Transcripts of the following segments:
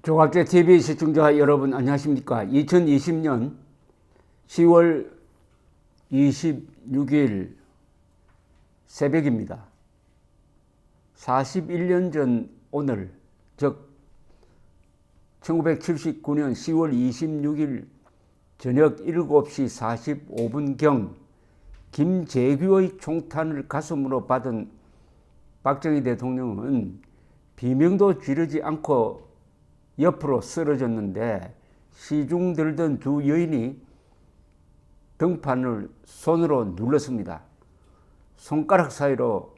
조갑제 TV 시청자 여러분 안녕하십니까? 2020년 10월 26일 새벽입니다. 41년 전 오늘, 즉 1979년 10월 26일 저녁 7시 45분경 김재규의 총탄을 가슴으로 받은 박정희 대통령은 비명도 지르지 않고 옆으로 쓰러졌는데, 시중 들던 두 여인이 등판을 손으로 눌렀습니다. 손가락 사이로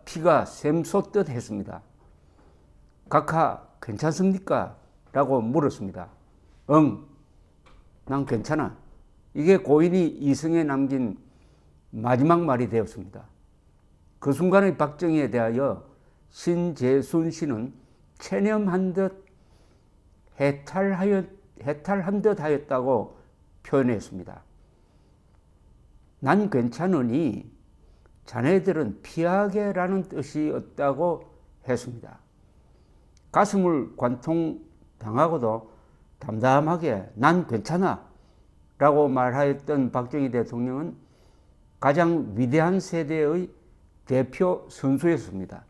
피가 샘솟듯 했습니다. 각하 괜찮습니까? 라고 물었습니다. 응, 난 괜찮아. 이게 고인이 이승에 남긴 마지막 말이 되었습니다. 그 순간의 박정희에 대하여 신재순 씨는 체념한 듯 해탈한 듯 하였다고 표현했습니다. 난 괜찮으니 자네들은 피하게라는 뜻이었다고 했습니다. 가슴을 관통당하고도 담담하게 난 괜찮아 라고 말하였던 박정희 대통령은 가장 위대한 세대의 대표 선수였습니다.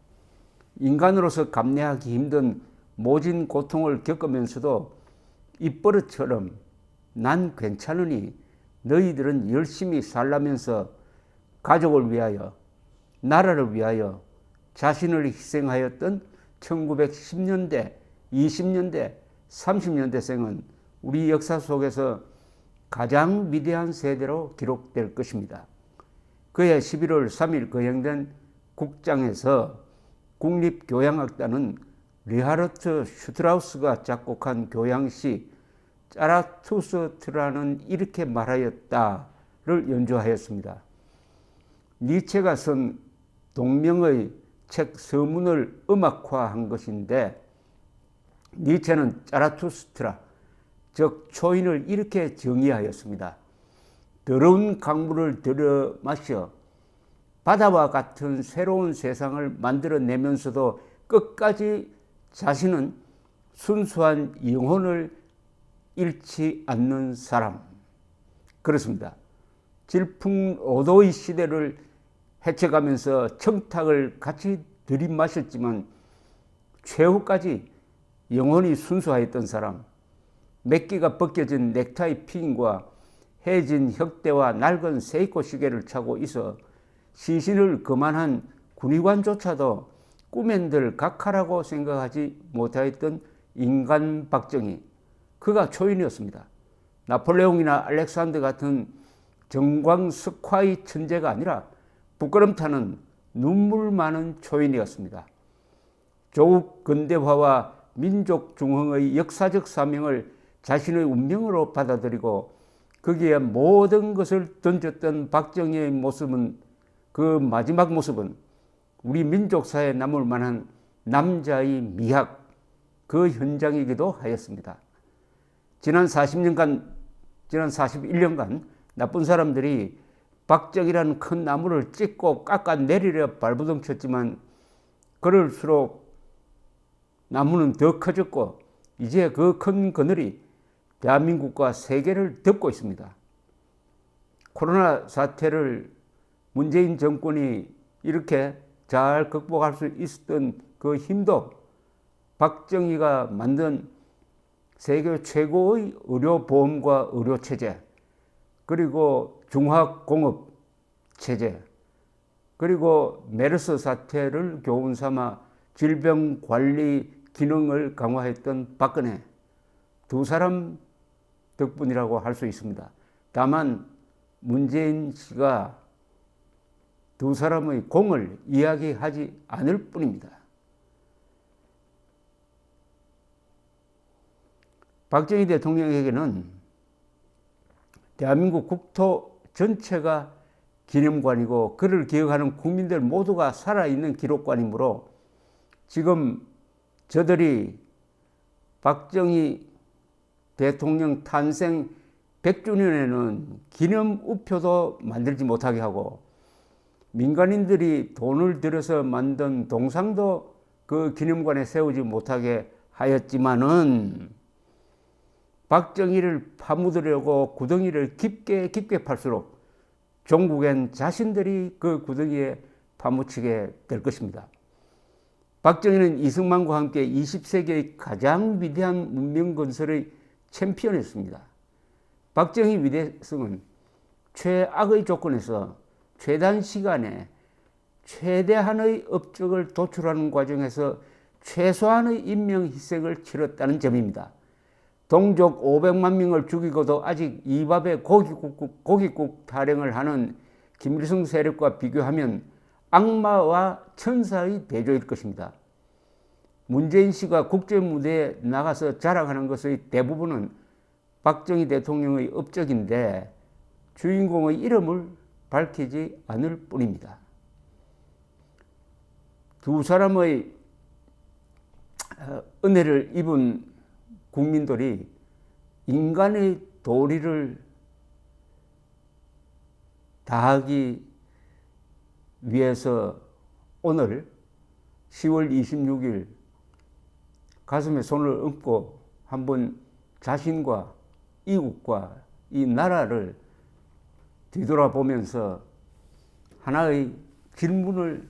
인간으로서 감내하기 힘든 모진 고통을 겪으면서도 입버릇처럼 난 괜찮으니 너희들은 열심히 살라면서 가족을 위하여, 나라를 위하여 자신을 희생하였던 1910년대, 20년대, 30년대생은 우리 역사 속에서 가장 위대한 세대로 기록될 것입니다. 그해 11월 3일 거행된 국장에서 국립교향악단은 리하르트 슈트라우스가 작곡한 교향시 짜라투스트라는 이렇게 말하였다를 연주하였습니다. 니체가 쓴 동명의 책 서문을 음악화한 것인데, 니체는 짜라투스트라, 즉 초인을 이렇게 정의하였습니다. 더러운 강물을 들여 마셔 바다와 같은 새로운 세상을 만들어내면서도 끝까지 자신은 순수한 영혼을 잃지 않는 사람. 그렇습니다. 질풍오도의 시대를 헤쳐가면서 청탁을 같이 들이마셨지만 최후까지 영혼이 순수하였던 사람. 맥기가 벗겨진 넥타이 핀과 해진 혁대와 낡은 세이코 시계를 차고 있어 시신을 거만한 군의관조차도 꾸맨들 각하라고 생각하지 못하였던 인간 박정희. 그가 초인이었습니다. 나폴레옹이나 알렉산더 같은 정광석화의 천재가 아니라 부끄럼 타는 눈물 많은 초인이었습니다. 조국 근대화와 민족 중흥의 역사적 사명을 자신의 운명으로 받아들이고 거기에 모든 것을 던졌던 박정희의 모습은, 그 마지막 모습은 우리 민족사에 남을 만한 남자의 미학, 그 현장이기도 하였습니다. 지난 41년간 나쁜 사람들이 박정희라는 큰 나무를 찍고 깎아내리려 발버둥쳤지만 그럴수록 나무는 더 커졌고 이제 그 큰 그늘이 대한민국과 세계를 덮고 있습니다. 코로나 사태를 문재인 정권이 이렇게 잘 극복할 수 있었던 그 힘도 박정희가 만든 세계 최고의 의료보험과 의료체제, 그리고 중화공업체제, 그리고 메르스 사태를 교훈 삼아 질병관리 기능을 강화했던 박근혜, 두 사람 덕분이라고 할 수 있습니다. 다만 문재인 씨가 두 사람의 공을 이야기하지 않을 뿐입니다. 박정희 대통령에게는 대한민국 국토 전체가 기념관이고 그를 기억하는 국민들 모두가 살아있는 기록관이므로 지금 저들이 박정희 대통령 탄생 100주년에는 기념 우표도 만들지 못하게 하고 민간인들이 돈을 들여서 만든 동상도 그 기념관에 세우지 못하게 하였지만은 박정희를 파묻으려고 구덩이를 깊게 깊게 팔수록 종국엔 자신들이 그 구덩이에 파묻히게 될 것입니다. 박정희는 이승만과 함께 20세기의 가장 위대한 문명 건설의 챔피언이었습니다. 박정희 위대성은 최악의 조건에서 최단 시간에 최대한의 업적을 도출하는 과정에서 최소한의 인명희생을 치렀다는 점입니다. 동족 500만 명을 죽이고도 아직 이 밥에 고깃국 타령을 하는 김일성 세력과 비교하면 악마와 천사의 대조일 것입니다. 문재인 씨가 국제무대에 나가서 자랑하는 것의 대부분은 박정희 대통령의 업적인데 주인공의 이름을 밝히지 않을 뿐입니다. 두 사람의 은혜를 입은 국민들이 인간의 도리를 다하기 위해서 오늘 10월 26일 가슴에 손을 얹고 한번 자신과 이웃과 이 나라를 뒤돌아보면서 하나의 질문을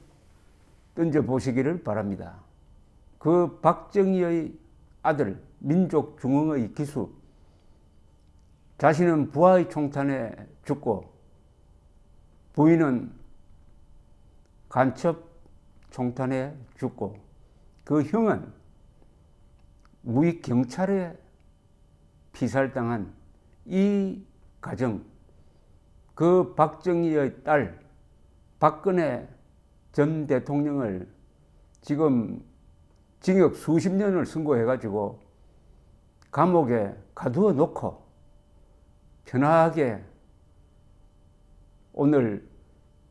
던져보시기를 바랍니다. 그 박정희의 아들 민족중흥의 기수, 자신은 부하의 총탄에 죽고 부인은 간첩 총탄에 죽고 그 형은 우리 경찰에 피살당한 이 가정, 그 박정희의 딸 박근혜 전 대통령을 지금 징역 수십 년을 선고해가지고 감옥에 가두어 놓고 편하게 오늘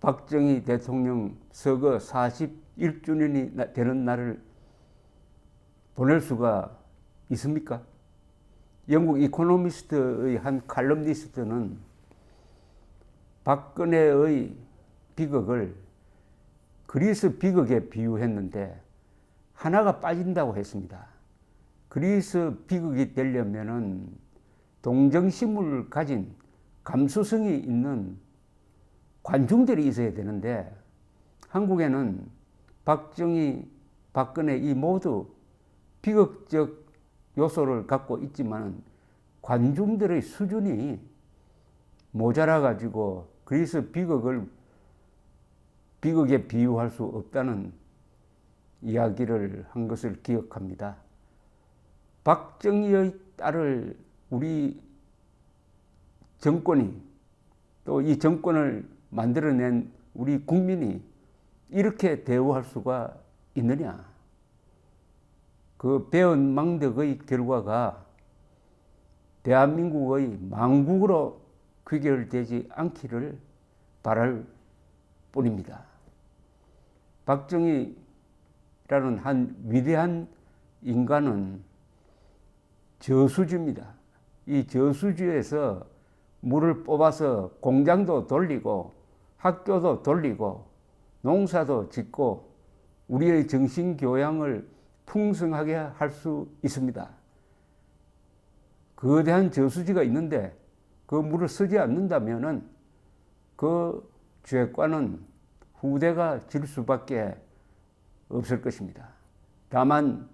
박정희 대통령 서거 41주년이 되는 날을 보낼 수가 있습니까? 영국 이코노미스트의 한 칼럼니스트는 박근혜의 비극을 그리스 비극에 비유했는데 하나가 빠진다고 했습니다. 그리스 비극이 되려면은 동정심을 가진 감수성이 있는 관중들이 있어야 되는데 한국에는 박정희, 박근혜 이 모두 비극적 요소를 갖고 있지만 관중들의 수준이 모자라 가지고 그리스 비극에 비유할 수 없다는 이야기를 한 것을 기억합니다. 박정희의 딸을 우리 정권이 또 이 정권을 만들어낸 우리 국민이 이렇게 대우할 수가 있느냐? 그 배은망덕의 결과가 대한민국의 망국으로 귀결되지 않기를 바랄 뿐입니다. 박정희라는 한 위대한 인간은 저수지입니다. 이 저수지에서 물을 뽑아서 공장도 돌리고 학교도 돌리고 농사도 짓고 우리의 정신교양을 풍성하게 할 수 있습니다. 거대한 저수지가 있는데 그 물을 쓰지 않는다면은 그 죄과는 후대가 질 수밖에 없을 것입니다. 다만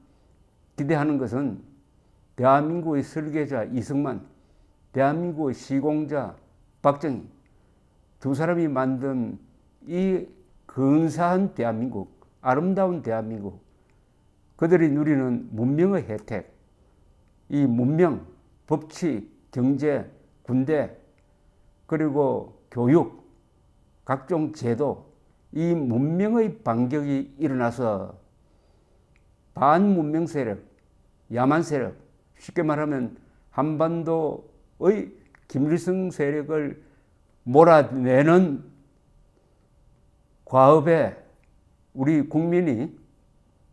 기대하는 것은 대한민국의 설계자 이승만, 대한민국의 시공자 박정희 두 사람이 만든 이 근사한 대한민국, 아름다운 대한민국, 그들이 누리는 문명의 혜택, 이 문명, 법치, 경제, 군대, 그리고 교육, 각종 제도, 이 문명의 반격이 일어나서 반문명 세력, 야만 세력, 쉽게 말하면 한반도의 김일성 세력을 몰아내는 과업에 우리 국민이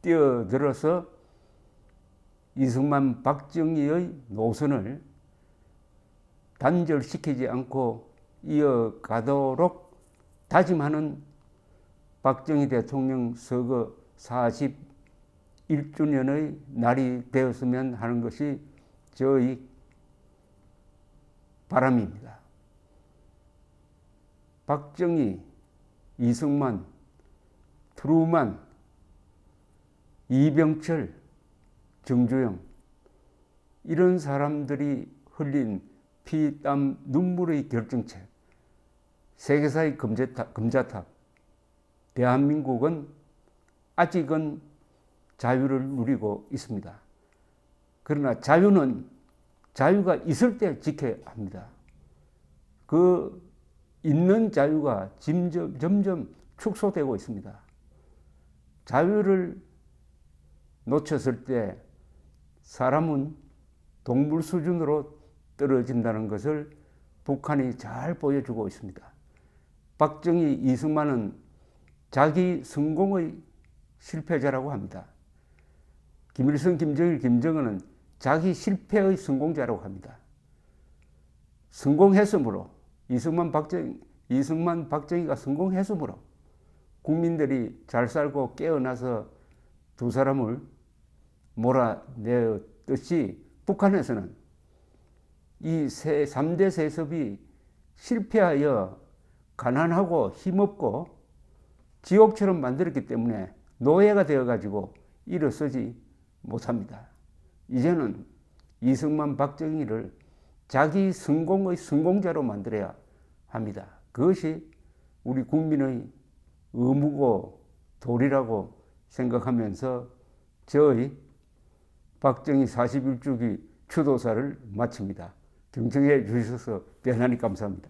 뛰어들어서 이승만, 박정희의 노선을 단절시키지 않고 이어가도록 다짐하는 박정희 대통령 서거 1주년의 날이 되었으면 하는 것이 저의 바람입니다. 박정희, 이승만, 트루만, 이병철, 정주영 이런 사람들이 흘린 피, 땀, 눈물의 결정체, 세계사의 금자탑, 대한민국은 아직은 자유를 누리고 있습니다. 그러나 자유가 있을 때 지켜야 합니다. 그 있는 자유가 점점 축소되고 있습니다. 자유를 놓쳤을 때 사람은 동물 수준으로 떨어진다는 것을 북한이 잘 보여주고 있습니다. 박정희, 이승만은 자기 성공의 실패자라고 합니다. 김일성, 김정일, 김정은은 자기 실패의 성공자라고 합니다. 성공했으므로 이승만, 박정희가 성공했으므로 국민들이 잘 살고 깨어나서 두 사람을 몰아내었듯이 북한에서는 이 3대 세습이 실패하여 가난하고 힘없고 지옥처럼 만들었기 때문에 노예가 되어가지고 일어서지 못합니다. 이제는 이승만, 박정희를 자기 성공의 성공자로 만들어야 합니다. 그것이 우리 국민의 의무고 도리라고 생각하면서 저의 박정희 41주기 추도사를 마칩니다. 경청해 주셔서 대단히 감사합니다.